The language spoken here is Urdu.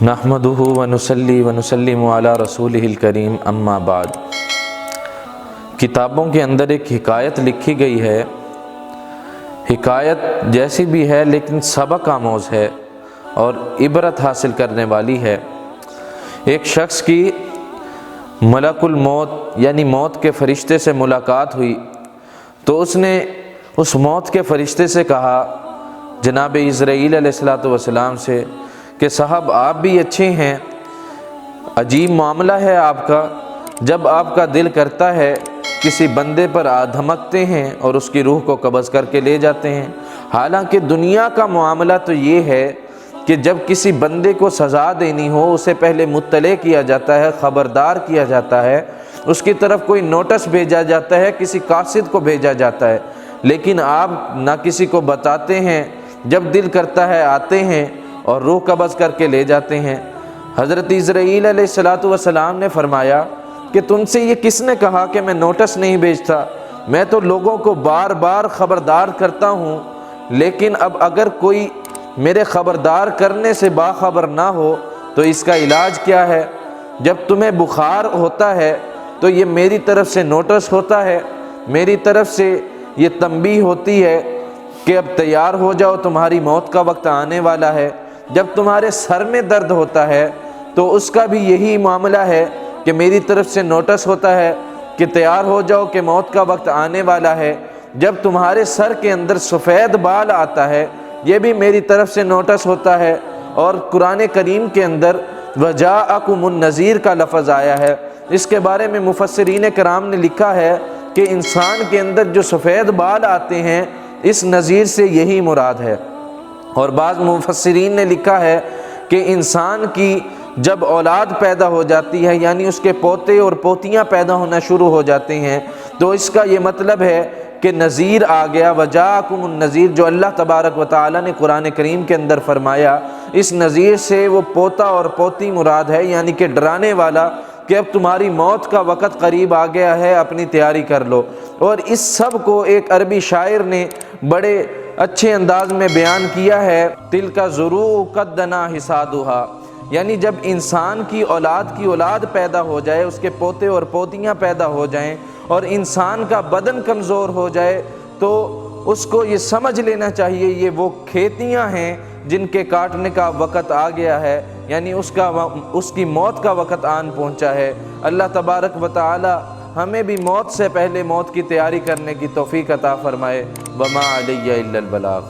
نحمدہ ونصلی ونسلم علی رسولہ الکریم اما بعد۔ کتابوں کے اندر ایک حکایت لکھی گئی ہے، حکایت جیسی بھی ہے لیکن سبق آموز ہے اور عبرت حاصل کرنے والی ہے۔ ایک شخص کی ملک الموت یعنی موت کے فرشتے سے ملاقات ہوئی تو اس نے اس موت کے فرشتے سے کہا، جناب عزرائیل علیہ السلام سے، کہ صاحب آپ بھی اچھے ہیں، عجیب معاملہ ہے آپ کا، جب آپ کا دل کرتا ہے کسی بندے پر دھمکتے ہیں اور اس کی روح کو قبض کر کے لے جاتے ہیں۔ حالانکہ دنیا کا معاملہ تو یہ ہے کہ جب کسی بندے کو سزا دینی ہو اسے پہلے مطلع کیا جاتا ہے، خبردار کیا جاتا ہے، اس کی طرف کوئی نوٹس بھیجا جاتا ہے، کسی قاصد کو بھیجا جاتا ہے، لیکن آپ نہ کسی کو بتاتے ہیں، جب دل کرتا ہے آتے ہیں اور روح قبض کر کے لے جاتے ہیں۔ حضرت عزرائیل علیہ السلام نے فرمایا کہ تم سے یہ کس نے کہا کہ میں نوٹس نہیں بھیجتا؟ میں تو لوگوں کو بار بار خبردار کرتا ہوں، لیکن اب اگر کوئی میرے خبردار کرنے سے باخبر نہ ہو تو اس کا علاج کیا ہے؟ جب تمہیں بخار ہوتا ہے تو یہ میری طرف سے نوٹس ہوتا ہے، میری طرف سے یہ تنبیہ ہوتی ہے کہ اب تیار ہو جاؤ، تمہاری موت کا وقت آنے والا ہے۔ جب تمہارے سر میں درد ہوتا ہے تو اس کا بھی یہی معاملہ ہے کہ میری طرف سے نوٹس ہوتا ہے کہ تیار ہو جاؤ کہ موت کا وقت آنے والا ہے۔ جب تمہارے سر کے اندر سفید بال آتا ہے یہ بھی میری طرف سے نوٹس ہوتا ہے۔ اور قرآن کریم کے اندر وَجَاءَكُمُ النَّذِيرُ کا لفظ آیا ہے، اس کے بارے میں مفسرین کرام نے لکھا ہے کہ انسان کے اندر جو سفید بال آتے ہیں اس نذیر سے یہی مراد ہے۔ اور بعض مفسرین نے لکھا ہے کہ انسان کی جب اولاد پیدا ہو جاتی ہے یعنی اس کے پوتے اور پوتیاں پیدا ہونا شروع ہو جاتے ہیں تو اس کا یہ مطلب ہے کہ نذیر آ گیا۔ وَجَاءَكُمُ النَّذِيرُ جو اللہ تبارک و تعالیٰ نے قرآن کریم کے اندر فرمایا، اس نذیر سے وہ پوتا اور پوتی مراد ہے، یعنی کہ ڈرانے والا کہ اب تمہاری موت کا وقت قریب آ گیا ہے، اپنی تیاری کر لو۔ اور اس سب کو ایک عربی شاعر نے بڑے اچھے انداز میں بیان کیا ہے، تِلْكَ زُرُوعُ قَدْ دَنَا حِصَادُهَا، یعنی جب انسان کی اولاد پیدا ہو جائے، اس کے پوتے اور پوتیاں پیدا ہو جائیں اور انسان کا بدن کمزور ہو جائے تو اس کو یہ سمجھ لینا چاہیے یہ وہ کھیتیاں ہیں جن کے کاٹنے کا وقت آ گیا ہے، یعنی اس کی موت کا وقت آن پہنچا ہے۔ اللہ تبارک و تعالی ہمیں بھی موت سے پہلے موت کی تیاری کرنے کی توفیق عطا فرمائے۔ وما علی الا البلاغ۔